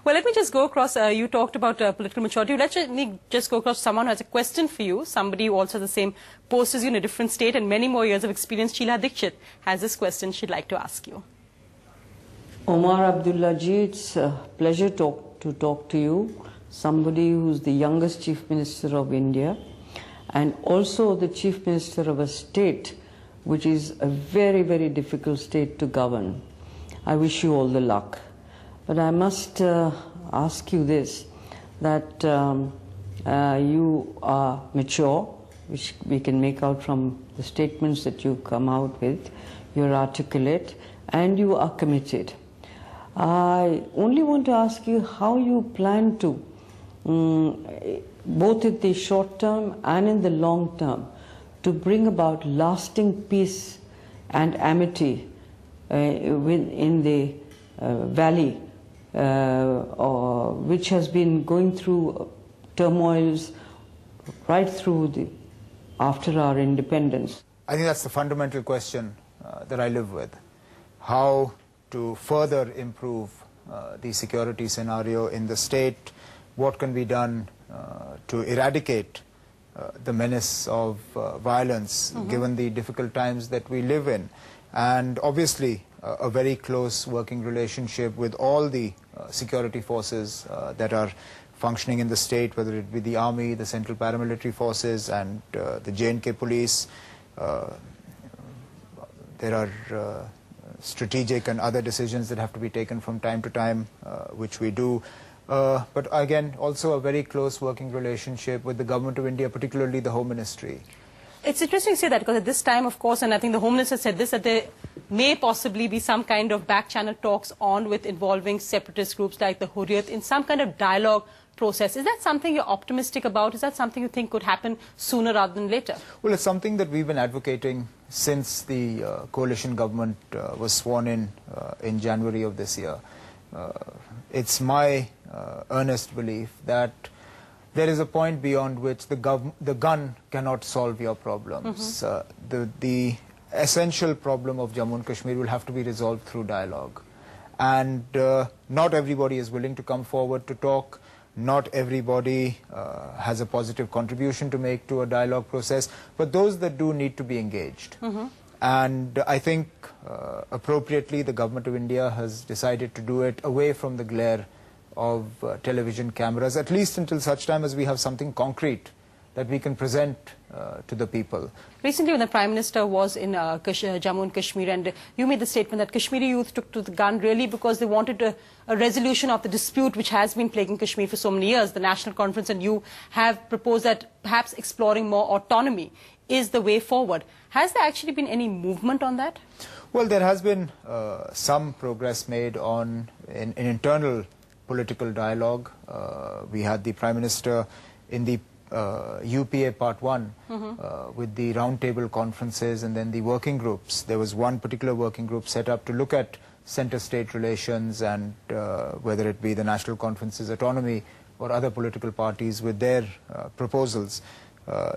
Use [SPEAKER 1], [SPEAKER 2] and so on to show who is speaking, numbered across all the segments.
[SPEAKER 1] Well, let me just go across. You talked about political maturity. Let me just go across someone who has a question for you. Somebody who also has the same post as you in a different state and many more years of experience. Sheila Dikshit has this question she'd like to ask you.
[SPEAKER 2] Omar Abdullah ji, it's a pleasure to talk to you. Somebody who's the youngest Chief Minister of India and also the Chief Minister of a state which is a very, very difficult state to govern. I wish you all the luck. But I must ask you this, that you are mature, which we can make out from the statements that you come out with. You're articulate and you are committed. I only want to ask you how you plan to, both in the short term and in the long term, to bring about lasting peace and amity in the valley, which has been going through turmoils right through after our independence.
[SPEAKER 3] I think that's the fundamental question that I live with. How to further improve the security scenario in the state, what can be done to eradicate the menace of violence given the difficult times that we live in, and obviously a very close working relationship with all the security forces that are functioning in the state, whether it be the army, the central paramilitary forces and the J&K police. There are strategic and other decisions that have to be taken from time to time, which we do. But again, also a very close working relationship with the Government of India, particularly the Home Ministry.
[SPEAKER 1] It's interesting to say that because at this time, of course, and I think the Home Minister said this, that there may possibly be some kind of back-channel talks on with involving separatist groups like the Hurriyat in some kind of dialogue process. Is that something you're optimistic about? Is that something you think could happen sooner rather than later?
[SPEAKER 3] Well, it's something that we've been advocating since the coalition government was sworn in January of this year. It's my earnest belief that there is a point beyond which the gun cannot solve your problems. The essential problem of Jammu and Kashmir will have to be resolved through dialogue. And not everybody is willing to come forward to talk. Not everybody has a positive contribution to make to a dialogue process. But those that do need to be engaged. And I think appropriately the Government of India has decided to do it away from the glare of television cameras, at least until such time as we have something concrete that we can present to the people.
[SPEAKER 1] Recently when the Prime Minister was in Jammu and Kashmir, and you made the statement that Kashmiri youth took to the gun really because they wanted a resolution of the dispute which has been plaguing Kashmir for so many years. The National Conference and you have proposed that perhaps exploring more autonomy is the way forward. Has there actually been any movement on that?
[SPEAKER 3] Well, there has been some progress made on in internal political dialogue. We had the Prime Minister in the UPA Part 1 with the roundtable conferences and then the working groups. There was one particular working group set up to look at center-state relations and whether it be the National Conference's autonomy or other political parties with their proposals.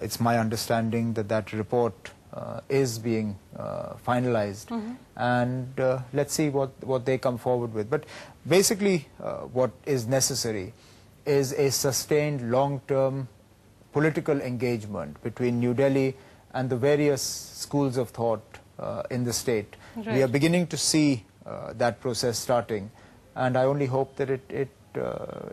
[SPEAKER 3] It's my understanding that that report is being finalized, and let's see what they come forward with. But basically what is necessary is a sustained long-term political engagement between New Delhi and the various schools of thought in the state. Right. We are beginning to see that process starting, and I only hope that it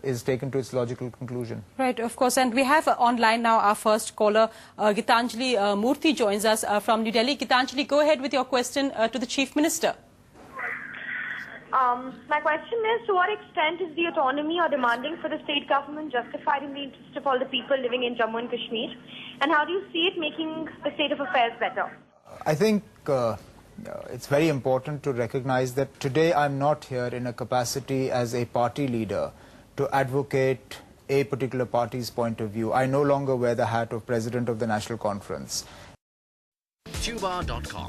[SPEAKER 3] is taken to its logical conclusion.
[SPEAKER 1] Right, of course. And we have online now our first caller, Gitanjali Murthy joins us from New Delhi. Gitanjali, go ahead with your question to the Chief Minister.
[SPEAKER 4] My question is, to what extent is the autonomy you're demanding for the state government justified in the interest of all the people living in Jammu and Kashmir? And how do you see it making the state of affairs better?
[SPEAKER 3] I think it's very important to recognize that today I'm not here in a capacity as a party leader to advocate a particular party's point of view. I no longer wear the hat of President of the National Conference.
[SPEAKER 5] Tuba.com